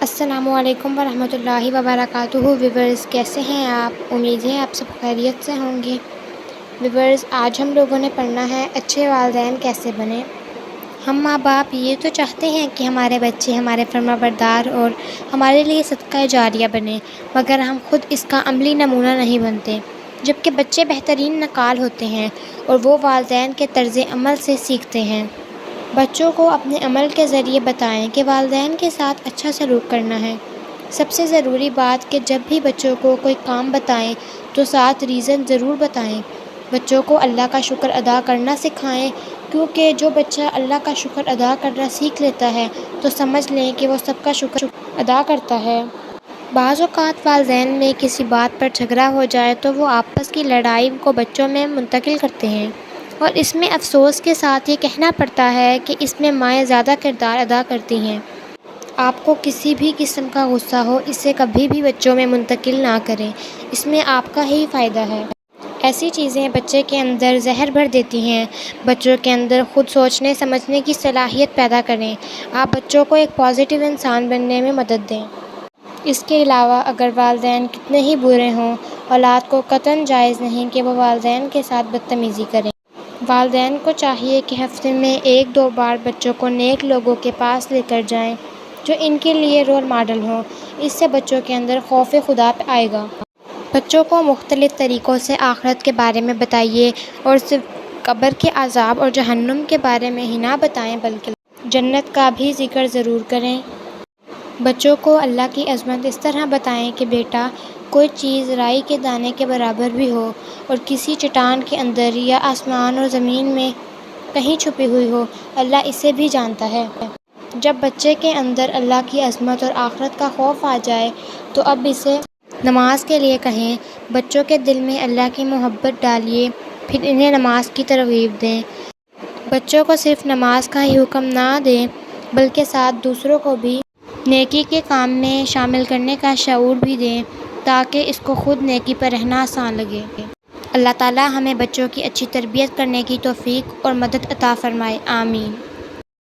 السلام علیکم ورحمۃ اللہ وبرکاتہ۔ ویورز کیسے ہیں آپ؟ امید ہے آپ سب خیریت سے ہوں گے۔ ویورز آج ہم لوگوں نے پڑھنا ہے اچھے والدین کیسے بنیں۔ ہم ماں باپ یہ تو چاہتے ہیں کہ ہمارے بچے ہمارے فرما بردار اور ہمارے لیے صدقہ جاریہ بنیں، مگر ہم خود اس کا عملی نمونہ نہیں بنتے، جبکہ بچے بہترین نقال ہوتے ہیں اور وہ والدین کے طرز عمل سے سیکھتے ہیں۔ بچوں کو اپنے عمل کے ذریعے بتائیں کہ والدین کے ساتھ اچھا سلوک کرنا ہے۔ سب سے ضروری بات کہ جب بھی بچوں کو کوئی کام بتائیں تو ساتھ ریزن ضرور بتائیں۔ بچوں کو اللہ کا شکر ادا کرنا سکھائیں، کیونکہ جو بچہ اللہ کا شکر ادا کرنا سیکھ لیتا ہے تو سمجھ لیں کہ وہ سب کا شکر ادا کرتا ہے۔ بعض اوقات والدین میں کسی بات پر جھگڑا ہو جائے تو وہ آپس کی لڑائی کو بچوں میں منتقل کرتے ہیں، اور اس میں افسوس کے ساتھ یہ کہنا پڑتا ہے کہ اس میں مائیں زیادہ کردار ادا کرتی ہیں۔ آپ کو کسی بھی قسم کا غصہ ہو اسے کبھی بھی بچوں میں منتقل نہ کریں، اس میں آپ کا ہی فائدہ ہے۔ ایسی چیزیں بچے کے اندر زہر بھر دیتی ہیں۔ بچوں کے اندر خود سوچنے سمجھنے کی صلاحیت پیدا کریں۔ آپ بچوں کو ایک پازیٹیو انسان بننے میں مدد دیں۔ اس کے علاوہ اگر والدین کتنے ہی برے ہوں، اولاد کو قطعاً جائز نہیں کہ وہ والدین کے ساتھ بدتمیزی کریں۔ والدین کو چاہیے کہ ہفتے میں 1-2 بار بچوں کو نیک لوگوں کے پاس لے کر جائیں جو ان کے لیے رول ماڈل ہوں۔ اس سے بچوں کے اندر خوف خدا آئے گا۔ بچوں کو مختلف طریقوں سے آخرت کے بارے میں بتائیے، اور صرف قبر کے عذاب اور جہنم کے بارے میں ہی نہ بتائیں بلکہ جنت کا بھی ذکر ضرور کریں۔ بچوں کو اللہ کی عظمت اس طرح بتائیں کہ بیٹا، کوئی چیز رائی کے دانے کے برابر بھی ہو اور کسی چٹان کے اندر یا آسمان اور زمین میں کہیں چھپی ہوئی ہو، اللہ اسے بھی جانتا ہے۔ جب بچے کے اندر اللہ کی عظمت اور آخرت کا خوف آ جائے تو اب اسے نماز کے لیے کہیں۔ بچوں کے دل میں اللہ کی محبت ڈالیے، پھر انہیں نماز کی ترغیب دیں۔ بچوں کو صرف نماز کا ہی حکم نہ دیں بلکہ ساتھ دوسروں کو بھی نیکی کے کام میں شامل کرنے کا شعور بھی دیں، تاکہ اس کو خود نیکی پر رہنا آسان لگے۔ اللہ تعالی ہمیں بچوں کی اچھی تربیت کرنے کی توفیق اور مدد عطا فرمائے، آمین۔